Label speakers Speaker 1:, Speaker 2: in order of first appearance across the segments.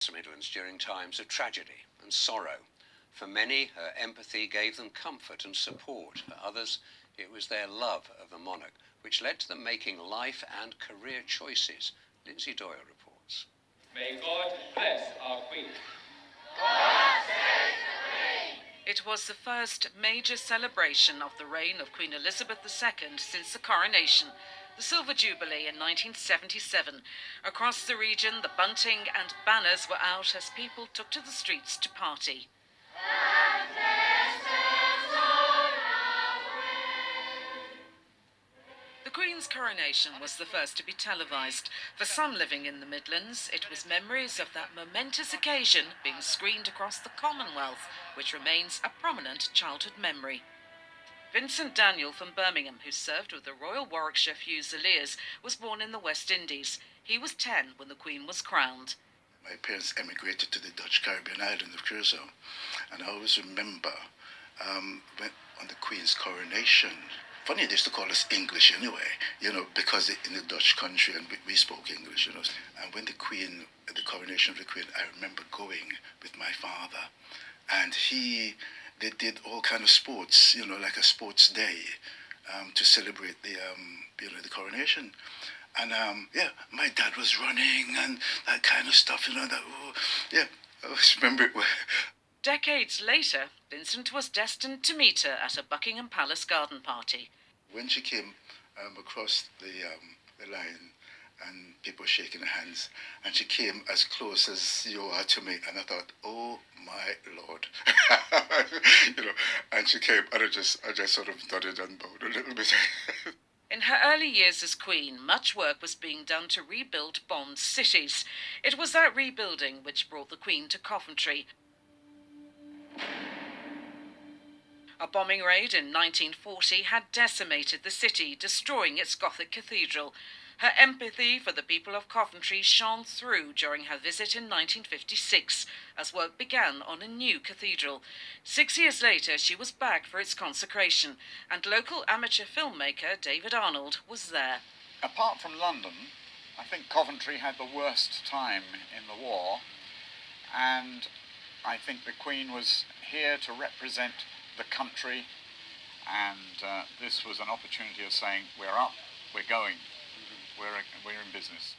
Speaker 1: the Midlands during times of tragedy and sorrow. For many, her empathy gave them comfort and support. For others, it was their love of the monarch, which led to them making life and career choices. Lindsay Doyle reports.
Speaker 2: May God bless our Queen.
Speaker 3: It was the first major celebration of the reign of Queen Elizabeth II since the coronation, the Silver Jubilee in 1977. Across the region, the bunting and banners were out as people took to the streets to party. The Queen's coronation was the first to be televised. For some living in the Midlands, it was memories of that momentous occasion being screened across the Commonwealth, which remains a prominent childhood memory. Vincent Daniel from Birmingham, who served with the Royal Warwickshire Fusiliers, was born in the West Indies. He was 10 when the Queen was crowned.
Speaker 4: My parents emigrated to the Dutch Caribbean island of Curacao, and I always remember when, on the Queen's coronation. Funny, they used to call us English anyway, because in the Dutch country and we spoke English, And when the coronation of the Queen, I remember going with my father, and they did all kind of sports, like a sports day, to celebrate the coronation. And my dad was running and that kind of stuff, I always remember it well.
Speaker 3: Decades later, Vincent was destined to meet her at a Buckingham Palace garden party.
Speaker 4: When she came across the line and people shaking their hands, and she came as close as you are to me, and I thought, oh my Lord, and she came, and I just sort of nodded and bowed a little bit.
Speaker 3: In her early years as Queen, much work was being done to rebuild bombed cities. It was that rebuilding which brought the Queen to Coventry. A bombing raid in 1940 had decimated the city, destroying its Gothic cathedral. Her empathy for the people of Coventry shone through during her visit in 1956, as work began on a new cathedral. 6 years later, she was back for its consecration, and local amateur filmmaker David Arnold was there.
Speaker 5: Apart from London, I think Coventry had the worst time in the war, and I think the Queen was here to represent the country, and this was an opportunity of saying, we're up, we're going. We're in business.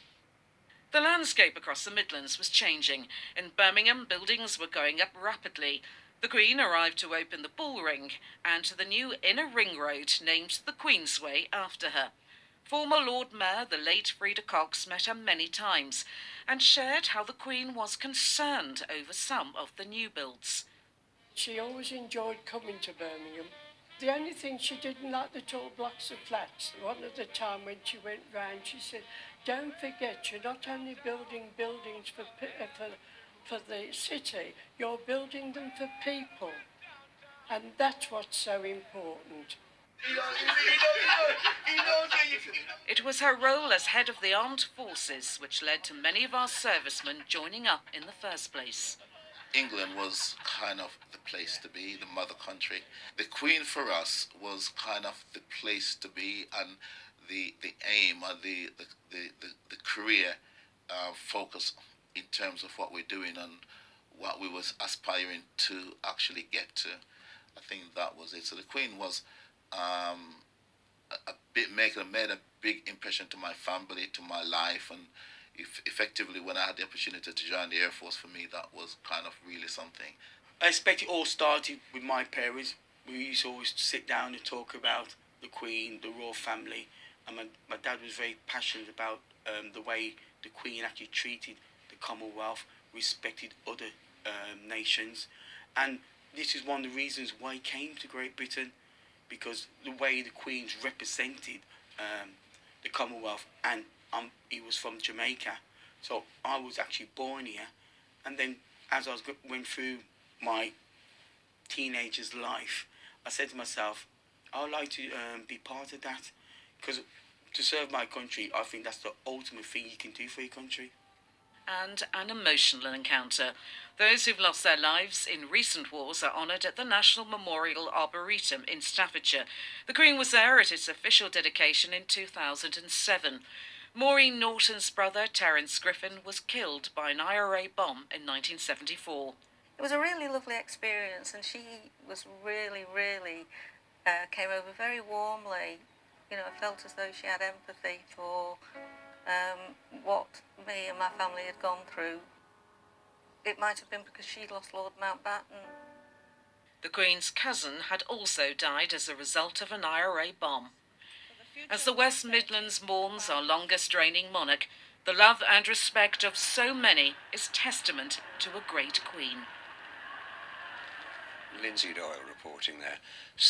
Speaker 3: The landscape across the Midlands was changing. In Birmingham, buildings were going up rapidly. The Queen arrived to open the Bull Ring and the new inner ring road named the Queensway after her. Former Lord Mayor, the late Freda Cox, met her many times and shared how the Queen was concerned over some of the new builds.
Speaker 6: She always enjoyed coming to Birmingham. The only thing she didn't like the tall blocks of flats. One of the time when she went round, she said, don't forget, you're not only building buildings for the city, you're building them for people. And that's what's so important.
Speaker 3: It was her role as head of the armed forces which led to many of our servicemen joining up in the first place.
Speaker 7: England was kind of the place to be, the mother country. The Queen for us was kind of the place to be, and the aim or the career focus in terms of what we're doing and what we was aspiring to actually get to. I think that was it. So the Queen was made a big impression to my family, to my life, and effectively, when I had the opportunity to join the Air Force, for me, that was kind of really something.
Speaker 8: I expect it all started with my parents. We used to always sit down and talk about the Queen, the royal family, and my dad was very passionate about the way the Queen actually treated the Commonwealth, respected other nations, and this is one of the reasons why he came to Great Britain, because the way the Queen's represented the Commonwealth, and he was from Jamaica, so I was actually born here, and then as I went through my teenager's life, I said to myself, I would like to be part of that, because to serve my country, I think that's the ultimate thing you can do for your country.
Speaker 3: And an emotional encounter. Those who've lost their lives in recent wars are honoured at the National Memorial Arboretum in Staffordshire. The Queen was there at its official dedication in 2007. Maureen Norton's brother, Terence Griffin, was killed by an IRA bomb in 1974.
Speaker 9: It was a really lovely experience, and she was really came over very warmly. You know, I felt as though she had empathy for what me and my family had gone through. It might have been because she'd lost Lord Mountbatten.
Speaker 3: The Queen's cousin had also died as a result of an IRA bomb. As the West Midlands mourns our longest reigning monarch, the love and respect of so many is testament to a great Queen.
Speaker 1: Lindsay Doyle reporting there.